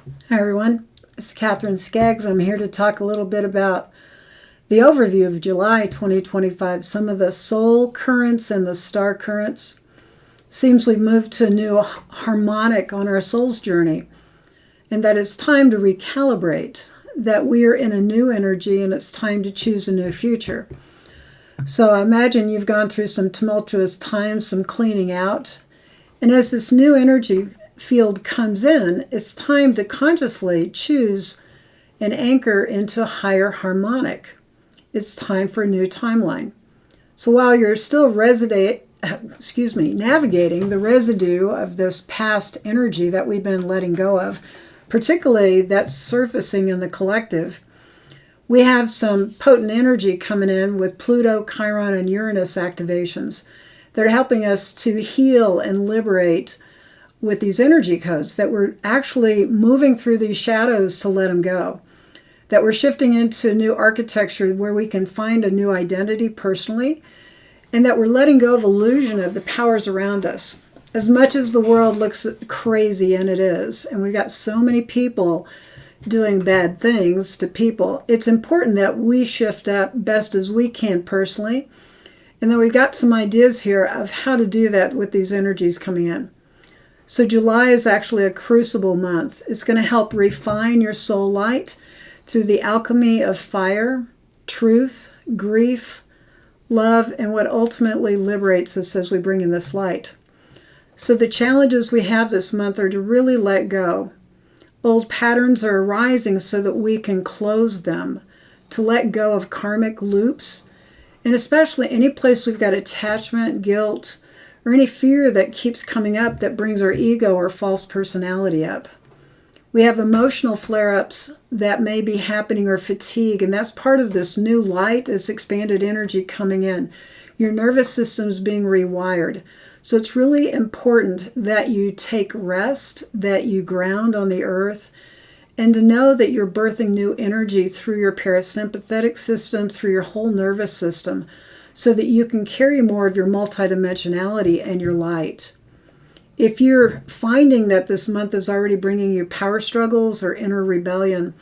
Hi everyone, it's Katherine Skaggs. I'm here to talk a little bit about the overview of July 2025, some of the soul currents and the star currents. Seems we've moved to a new harmonic on our soul's journey, and that it's time to recalibrate, that we are in a new energy and it's time to choose a new future. So I imagine you've gone through some tumultuous times, some cleaning out, and as this new energy field comes in, it's time to consciously choose and anchor into a higher harmonic. It's time for a new timeline. So while you're still navigating the residue of this past energy that we've been letting go of, particularly that's surfacing in the collective, we have some potent energy coming in with Pluto, Chiron, and Uranus activations that are helping us to heal and liberate with these energy codes, that we're actually moving through these shadows to let them go, that we're shifting into a new architecture where we can find a new identity personally, and that we're letting go of illusion of the powers around us. As much as the world looks crazy, and it is, and we've got so many people doing bad things to people, it's important that we shift up best as we can personally, and then we've got some ideas here of how to do that with these energies coming in. So July is actually a crucible month. It's going to help refine your soul light through the alchemy of fire, truth, grief, love, and what ultimately liberates us as we bring in this light. So the challenges we have this month are to really let go. Old patterns are arising so that we can close them, to let go of karmic loops, and especially any place we've got attachment, guilt, or any fear that keeps coming up that brings our ego or false personality up. We have emotional flare-ups that may be happening, or fatigue, and that's part of this new light, this expanded energy coming in. Your nervous system's being rewired. So it's really important that you take rest, that you ground on the earth, and to know that you're birthing new energy through your parasympathetic system, through your whole nervous system, so that you can carry more of your multidimensionality and your light. If you're finding that this month is already bringing you power struggles or inner rebellion,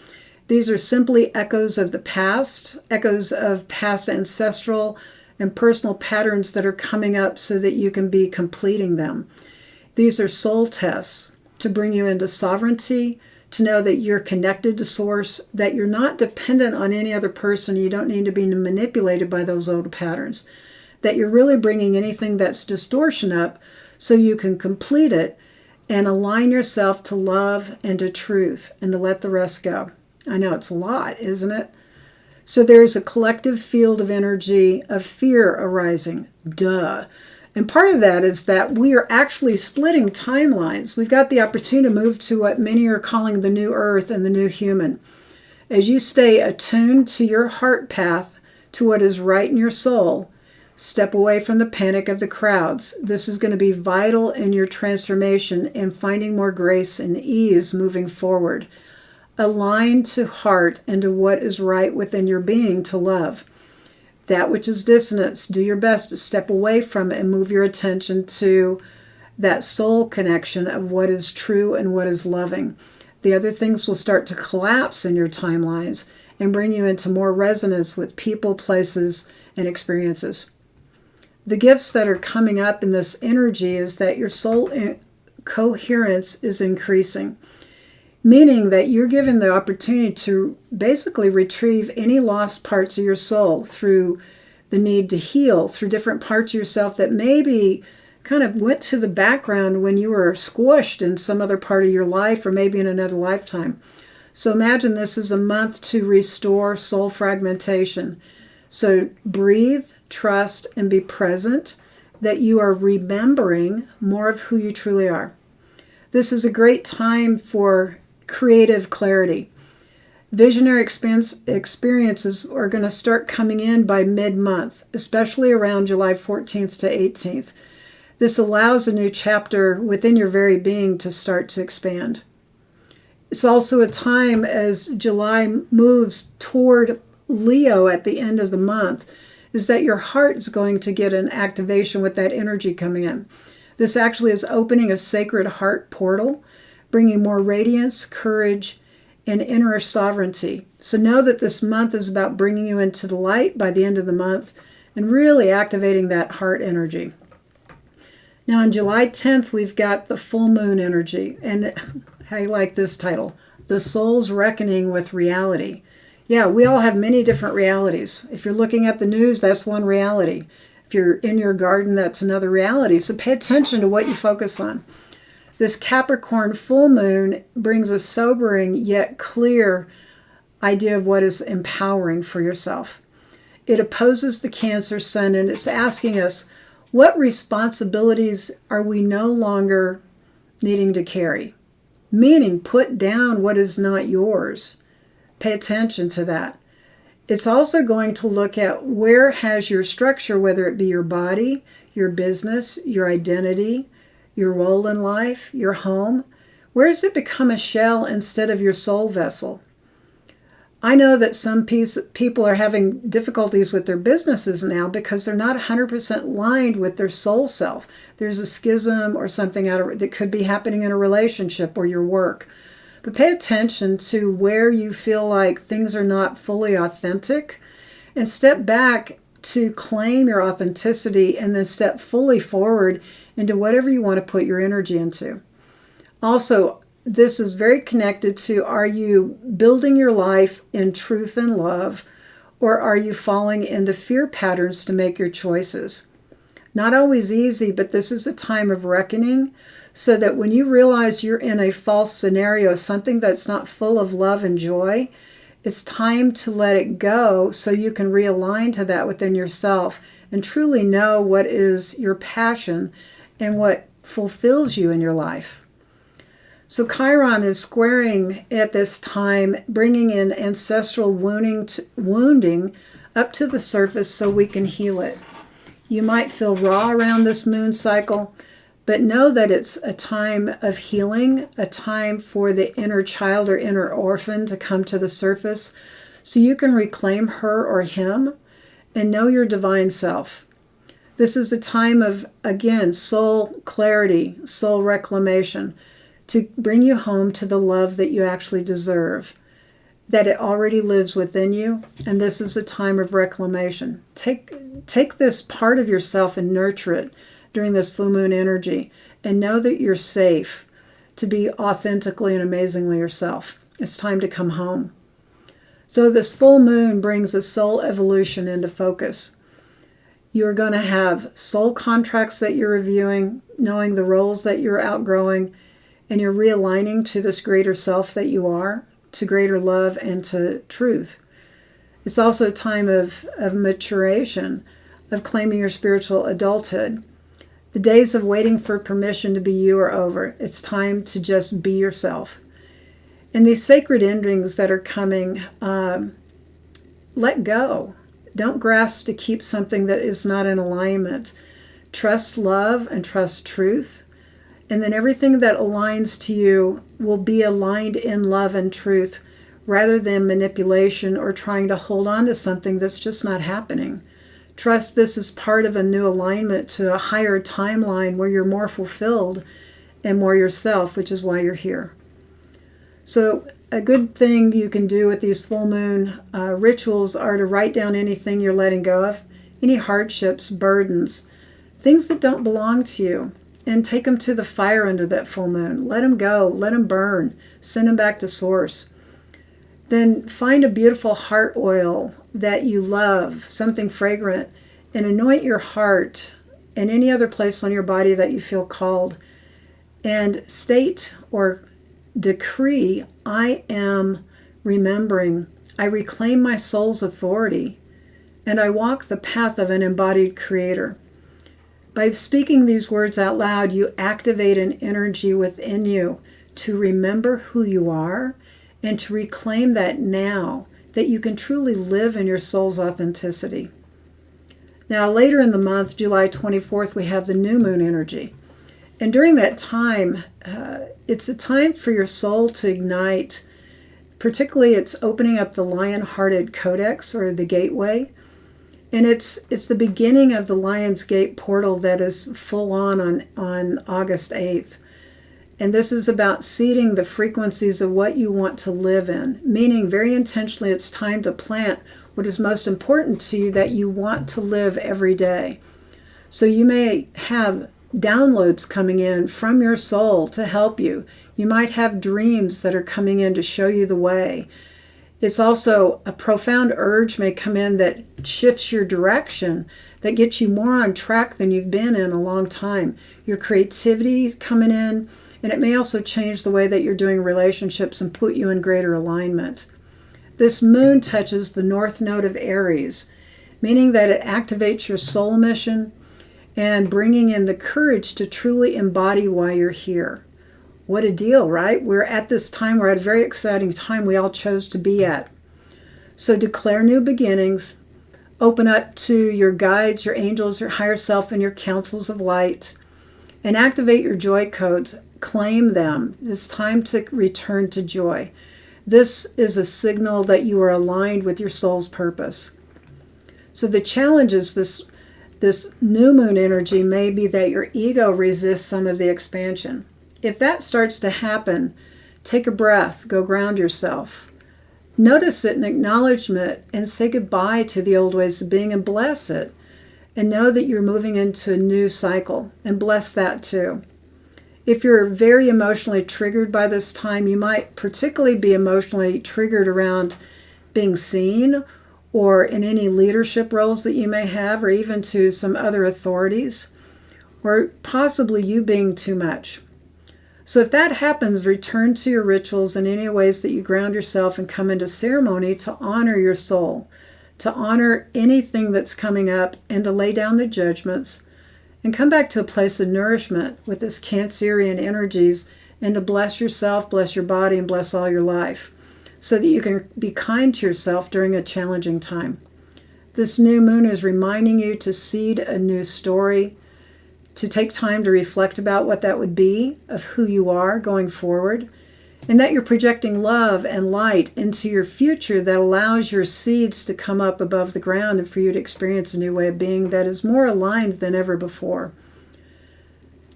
these are simply echoes of the past, echoes of past ancestral and personal patterns that are coming up so that you can be completing them. These are soul tests to bring you into sovereignty, to know that you're connected to source, that you're not dependent on any other person. You don't need to be manipulated by those old patterns, that you're really bringing anything that's distortion up so you can complete it and align yourself to love and to truth and to let the rest go. I know it's a lot, isn't it? So there's a collective field of energy of fear arising. Duh. And part of that is that we are actually splitting timelines. We've got the opportunity to move to what many are calling the new earth and the new human. As you stay attuned to your heart path, to what is right in your soul, step away from the panic of the crowds. This is going to be vital in your transformation and finding more grace and ease moving forward. Align to heart and to what is right within your being to love. That which is dissonance, do your best to step away from it and move your attention to that soul connection of what is true and what is loving. The other things will start to collapse in your timelines and bring you into more resonance with people, places, and experiences. The gifts that are coming up in this energy is that your soul coherence is increasing, meaning that you're given the opportunity to basically retrieve any lost parts of your soul through the need to heal, through different parts of yourself that maybe kind of went to the background when you were squished in some other part of your life or maybe in another lifetime. So imagine this is a month to restore soul fragmentation. So breathe, trust, and be present that you are remembering more of who you truly are. This is a great time for creative clarity. Visionary experiences are going to start coming in by mid-month, especially around July 14th to 18th. This allows a new chapter within your very being to start to expand. It's also a time as July moves toward Leo at the end of the month, is that your heart is going to get an activation with that energy coming in. This actually is opening a sacred heart portal bringing more radiance, courage, and inner sovereignty. So know that this month is about bringing you into the light by the end of the month and really activating that heart energy. Now on July 10th, we've got the full moon energy. And I like this title, The Soul's Reckoning with Reality. Yeah, we all have many different realities. If you're looking at the news, that's one reality. If you're in your garden, that's another reality. So pay attention to what you focus on. This Capricorn full moon brings a sobering yet clear idea of what is empowering for yourself. It opposes the Cancer sun, and it's asking us, what responsibilities are we no longer needing to carry? Meaning, put down what is not yours. Pay attention to that. It's also going to look at where has your structure, whether it be your body, your business, your identity, your role in life, your home, where has it become a shell instead of your soul vessel? I know that some people are having difficulties with their businesses now because they're not 100% aligned with their soul self. There's a schism or something that could be happening in a relationship or your work. But pay attention to where you feel like things are not fully authentic and step back to claim your authenticity and then step fully forward into whatever you want to put your energy into. Also, this is very connected to, are you building your life in truth and love, or are you falling into fear patterns to make your choices? Not always easy, but this is a time of reckoning, so that when you realize you're in a false scenario, something that's not full of love and joy, it's time to let it go so you can realign to that within yourself and truly know what is your passion and what fulfills you in your life. So Chiron is squaring at this time, bringing in ancestral wounding up to the surface so we can heal it. You might feel raw around this moon cycle, but know that it's a time of healing, a time for the inner child or inner orphan to come to the surface so you can reclaim her or him and know your divine self. This is a time of, again, soul clarity, soul reclamation, to bring you home to the love that you actually deserve, that it already lives within you, and this is a time of reclamation. Take this part of yourself and nurture it during this full moon energy, and know that you're safe to be authentically and amazingly yourself. It's time to come home. So this full moon brings a soul evolution into focus. You're going to have soul contracts that you're reviewing, knowing the roles that you're outgrowing, and you're realigning to this greater self that you are, to greater love and to truth. It's also a time of maturation, of claiming your spiritual adulthood. The days of waiting for permission to be you are over. It's time to just be yourself. And these sacred endings that are coming, let go. Don't grasp to keep something that is not in alignment. Trust love and trust truth. And then everything that aligns to you will be aligned in love and truth rather than manipulation or trying to hold on to something that's just not happening. Trust this is part of a new alignment to a higher timeline where you're more fulfilled and more yourself, which is why you're here. So a good thing you can do with these full moon rituals are to write down anything you're letting go of, any hardships, burdens, things that don't belong to you. And take them to the fire under that full moon. Let them go. Let them burn. Send them back to source. Then find a beautiful heart oil that you love, something fragrant, and anoint your heart and any other place on your body that you feel called. And state or decree, I am remembering. I reclaim my soul's authority, and I walk the path of an embodied creator. By speaking these words out loud, you activate an energy within you to remember who you are and to reclaim that now, that you can truly live in your soul's authenticity. Now, later in the month, July 24th, we have the new moon energy. And during that time, it's a time for your soul to ignite. Particularly, it's opening up the lion-hearted codex or the gateway. And it's the beginning of the Lion's Gate portal that is full on August 8th. And this is about seeding the frequencies of what you want to live in, meaning very intentionally it's time to plant what is most important to you that you want to live every day. So you may have downloads coming in from your soul to help you. You might have dreams that are coming in to show you the way. It's also a profound urge may come in that shifts your direction, that gets you more on track than you've been in a long time. Your creativity is coming in, and it may also change the way that you're doing relationships and put you in greater alignment. This moon touches the north node of Aries, meaning that it activates your soul mission and bringing in the courage to truly embody why you're here. What a deal, right? We're at this time, we're at a very exciting time we all chose to be at. So declare new beginnings, open up to your guides, your angels, your higher self, and your councils of light, and activate your joy codes. Claim them. It's time to return to joy. This is a signal that you are aligned with your soul's purpose. So the challenge is this new moon energy may be that your ego resists some of the expansion. If that starts to happen, take a breath, go ground yourself. Notice it in acknowledgement and say goodbye to the old ways of being and bless it. And know that you're moving into a new cycle and bless that too. If you're very emotionally triggered by this time, you might particularly be emotionally triggered around being seen or in any leadership roles that you may have, or even to some other authorities, or possibly you being too much. So if that happens, return to your rituals in any ways that you ground yourself and come into ceremony to honor your soul, to honor anything that's coming up and to lay down the judgments and come back to a place of nourishment with this Cancerian energies and to bless yourself, bless your body, and bless all your life so that you can be kind to yourself during a challenging time. This new moon is reminding you to seed a new story, to take time to reflect about what that would be, of who you are going forward, and that you're projecting love and light into your future that allows your seeds to come up above the ground and for you to experience a new way of being that is more aligned than ever before.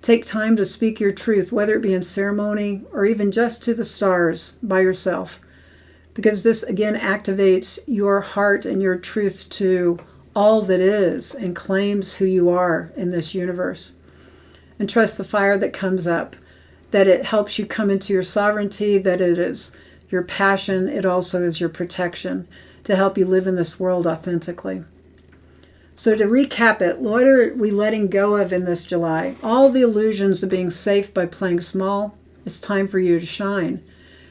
Take time to speak your truth, whether it be in ceremony or even just to the stars by yourself, because this again activates your heart and your truth to all that is and claims who you are in this universe. And trust the fire that comes up, that it helps you come into your sovereignty, that it is your passion, it also is your protection to help you live in this world authentically. So to recap it, what are we letting go of in this July? All the illusions of being safe by playing small. It's time for you to shine.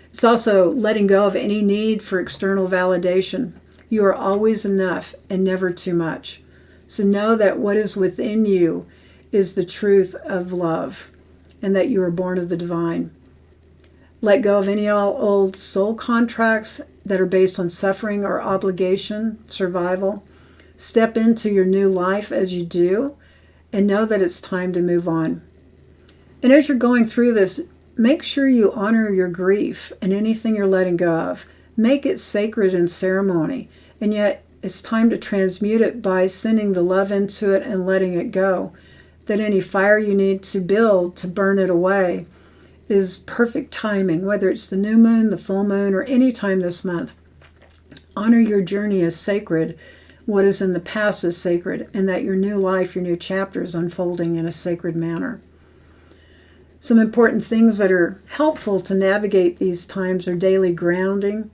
It's also letting go of any need for external validation. You are always enough and never too much. So know that what is within you is the truth of love and that you are born of the divine. Let go of any old soul contracts that are based on suffering or obligation, survival. Step into your new life as you do and know that it's time to move on. And as you're going through this, make sure you honor your grief and anything you're letting go of. Make it sacred in ceremony. And yet it's time to transmute it by sending the love into it and letting it go. That any fire you need to build to burn it away is perfect timing, whether it's the new moon, the full moon, or any time this month. Honor your journey as sacred. What is in the past is sacred, and that your new life, your new chapter is unfolding in a sacred manner. Some important things that are helpful to navigate these times are daily grounding,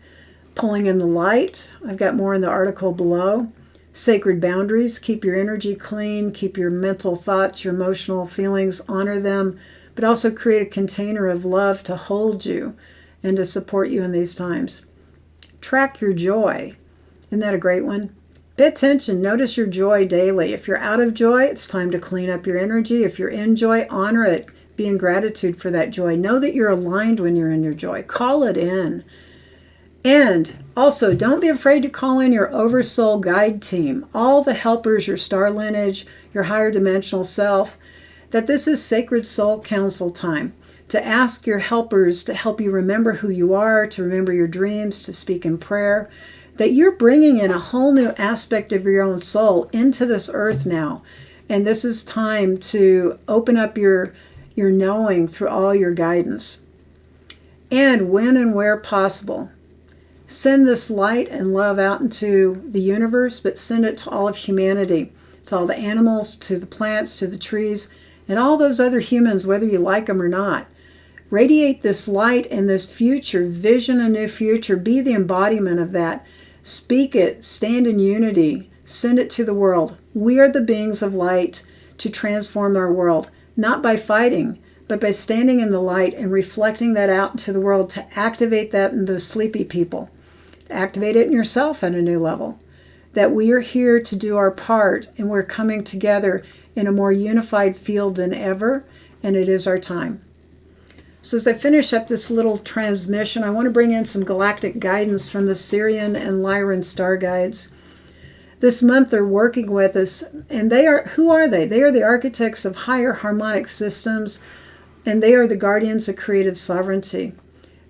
pulling in the light. I've got more in the article below. Sacred boundaries. Keep your energy clean. Keep your mental thoughts, your emotional feelings, honor them, but also create a container of love to hold you and to support you in these times. Track your joy. Isn't that a great one? Pay attention. Notice your joy daily. If you're out of joy, it's time to clean up your energy. If you're in joy, honor it. Be in gratitude for that joy. Know that you're aligned when you're in your joy. Call it in. And also, don't be afraid to call in your oversoul guide team, all the helpers, your star lineage, your higher dimensional self, that this is sacred soul council time. To ask your helpers to help you remember who you are, to remember your dreams, to speak in prayer, that you're bringing in a whole new aspect of your own soul into this earth now. And this is time to open up your your knowing through all your guidance. And when and where possible, send this light and love out into the universe, but send it to all of humanity, to all the animals, to the plants, to the trees, and all those other humans, whether you like them or not. Radiate this light and this future, vision a new future, be the embodiment of that. Speak it, stand in unity, send it to the world. We are the beings of light to transform our world, not by fighting, but by standing in the light and reflecting that out into the world to activate that in the sleepy people. Activate it in yourself at a new level. That we are here to do our part and we're coming together in a more unified field than ever, and it is our time. So as I finish up this little transmission, I want to bring in some galactic guidance from the Sirian and Lyran star guides. This month they're working with us, and who are they? They are the architects of higher harmonic systems, and they are the guardians of creative sovereignty.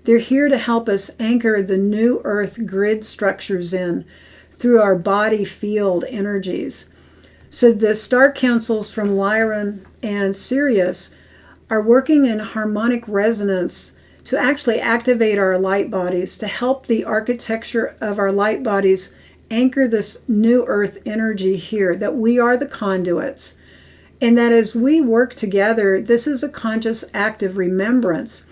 They're here to help us anchor the new earth grid structures in through our body field energies. So the star councils from Lyran and Sirius are working in harmonic resonance to actually activate our light bodies, to help the architecture of our light bodies anchor this new earth energy here, that we are the conduits. And that as we work together, this is a conscious act of remembrance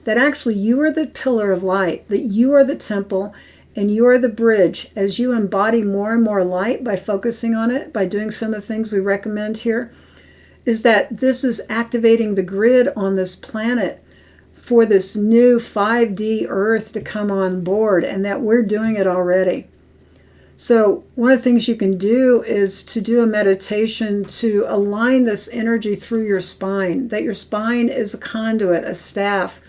that actually you are the pillar of light, that you are the temple, and you are the bridge. As you embody more and more light by focusing on it, by doing some of the things we recommend here, is that this is activating the grid on this planet for this new 5D Earth to come on board, and that we're doing it already. So one of the things you can do is to do a meditation to align this energy through your spine, that your spine is a conduit, a staff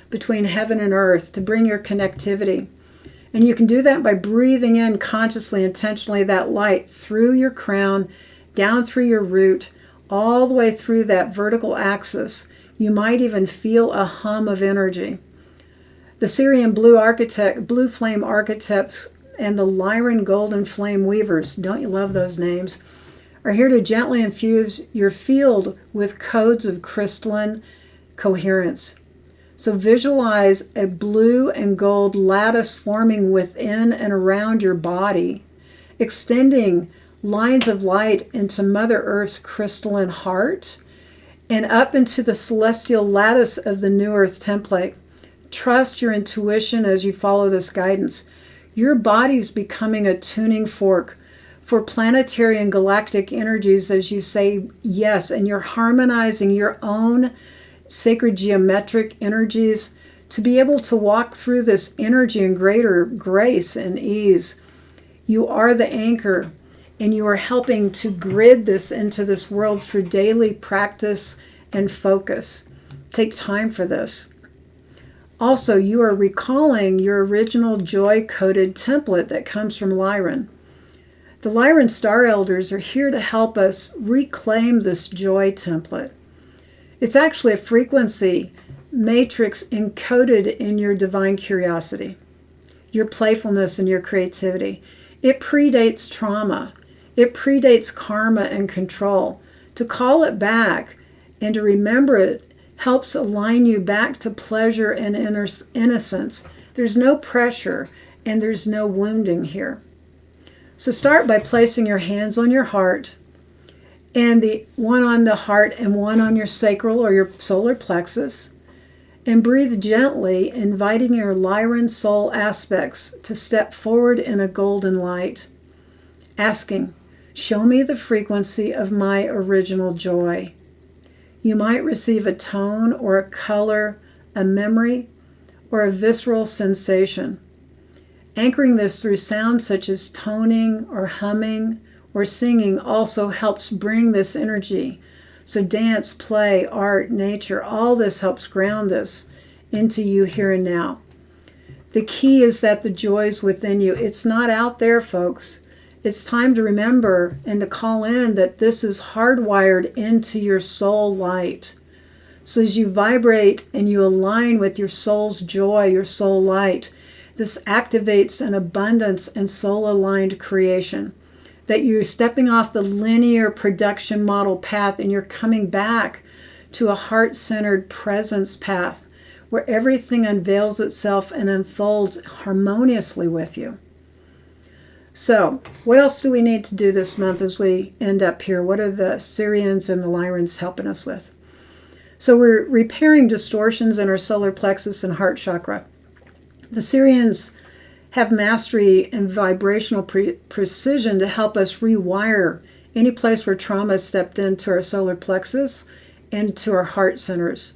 between heaven and earth to bring your connectivity. And you can do that by breathing in consciously, intentionally, that light through your crown, down through your root, all the way through that vertical axis. You might even feel a hum of energy. The Sirian blue flame architects and the Lyran golden flame weavers, don't you love those names, are here to gently infuse your field with codes of crystalline coherence. So visualize a blue and gold lattice forming within and around your body, extending lines of light into Mother Earth's crystalline heart and up into the celestial lattice of the New Earth template. Trust your intuition as you follow this guidance. Your body's becoming a tuning fork for planetary and galactic energies as you say yes, and you're harmonizing your own sacred geometric energies to be able to walk through this energy in greater grace and ease. You are the anchor, and you are helping to grid this into this world through daily practice and focus. Take time for this. Also, you are recalling your original joy-coded template that comes from Lyran. The Lyran Star Elders are here to help us reclaim this joy template. It's actually a frequency matrix encoded in your divine curiosity, your playfulness and your creativity. It predates trauma. It predates karma and control. To call it back and to remember it helps align you back to pleasure and innocence. There's no pressure and there's no wounding here. So start by placing your hands on your heart, and the one on the heart and one on your sacral or your solar plexus, and breathe gently, inviting your Lyran soul aspects to step forward in a golden light, asking, show me the frequency of my original joy. You might receive a tone or a color, a memory, or a visceral sensation. Anchoring this through sounds such as toning or humming or singing also helps bring this energy. So dance, play, art, nature, all this helps ground this into you here and now. The key is that the joy is within you. It's not out there, folks. It's time to remember and to call in that this is hardwired into your soul light. So as you vibrate and you align with your soul's joy, your soul light, this activates an abundance and soul-aligned creation. That you're stepping off the linear production model path and you're coming back to a heart-centered presence path where everything unveils itself and unfolds harmoniously with you. So, what else do we need to do this month as we end up here? What are the Sirians and the Lyrans helping us with? So we're repairing distortions in our solar plexus and heart chakra. The Sirians have mastery and vibrational precision to help us rewire any place where trauma stepped into our solar plexus and to our heart centers.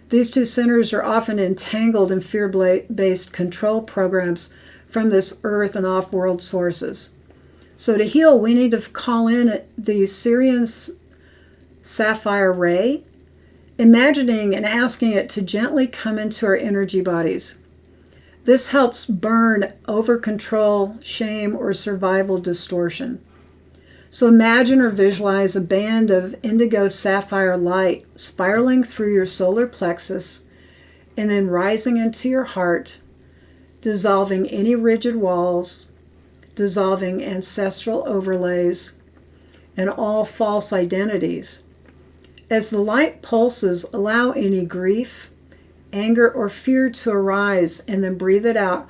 These two centers are often entangled in fear-based control programs from this earth and off-world sources. So to heal, we need to call in the Sirian sapphire ray, imagining and asking it to gently come into our energy bodies. This helps burn over-control, shame, or survival distortion. So imagine or visualize a band of indigo sapphire light spiraling through your solar plexus and then rising into your heart, dissolving any rigid walls, dissolving ancestral overlays, and all false identities. As the light pulses, allow any grief, anger, or fear to arise, and then breathe it out.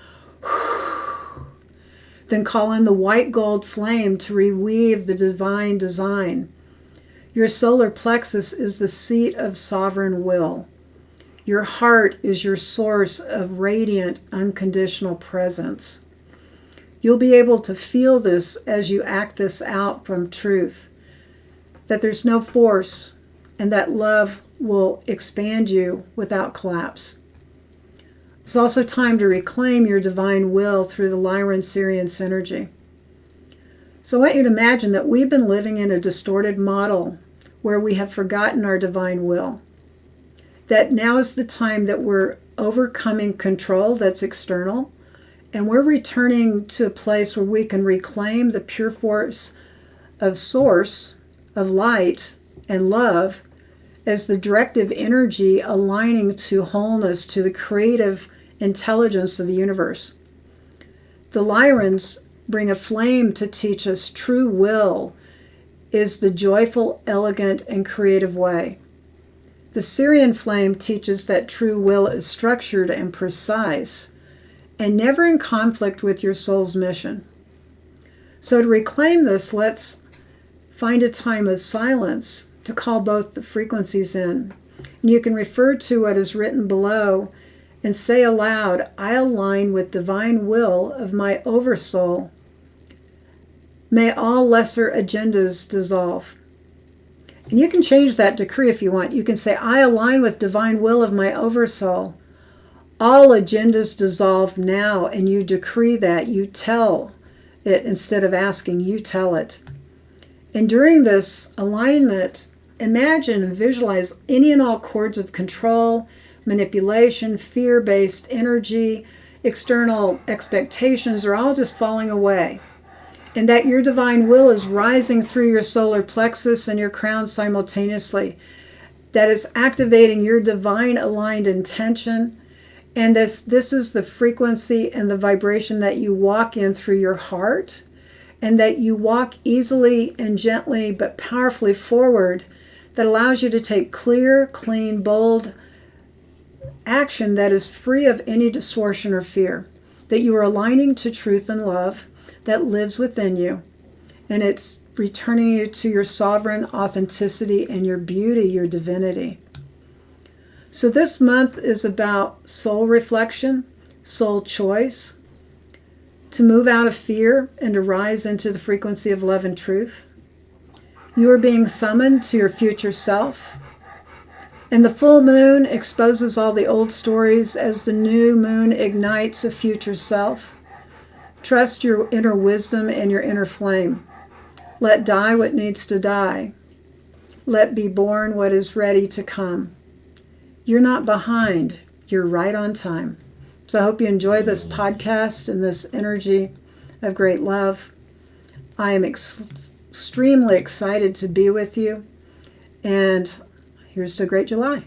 Then call in the white gold flame to reweave the divine design. Your solar plexus is the seat of sovereign will. Your heart is your source of radiant, unconditional presence. You'll be able to feel this as you act this out from truth, that there's no force, and that love will expand you without collapse. It's also time to reclaim your divine will through the Lyran Sirian synergy. So I want you to imagine that we've been living in a distorted model where we have forgotten our divine will. That now is the time that we're overcoming control that's external, and we're returning to a place where we can reclaim the pure force of source, of light and love, as the directive energy aligning to wholeness, to the creative intelligence of the universe. The Lyrans bring a flame to teach us true will is the joyful, elegant, and creative way. The Sirian flame teaches that true will is structured and precise and never in conflict with your soul's mission. So to reclaim this, let's find a time of silence to call both the frequencies in. And you can refer to what is written below and say aloud, I align with divine will of my oversoul. May all lesser agendas dissolve. And you can change that decree if you want. You can say, I align with divine will of my oversoul. All agendas dissolve now, and you decree that. You tell it instead of asking, you tell it. And during this alignment, imagine and visualize any and all cords of control, manipulation, fear-based energy, external expectations are all just falling away. And that your divine will is rising through your solar plexus and your crown simultaneously. That is activating your divine aligned intention. And this is the frequency and the vibration that you walk in through your heart, and that you walk easily and gently but powerfully forward, that allows you to take clear, clean, bold action that is free of any distortion or fear. That you are aligning to truth and love that lives within you, and it's returning you to your sovereign authenticity and your beauty, your divinity. So this month is about soul reflection, soul choice, to move out of fear and to rise into the frequency of love and truth. You are being summoned to your future self. And the full moon exposes all the old stories as the new moon ignites a future self. Trust your inner wisdom and your inner flame. Let die what needs to die. Let be born what is ready to come. You're not behind. You're right on time. So I hope you enjoy this podcast and this energy of great love. I am extremely excited to be with you. And here's to a great July.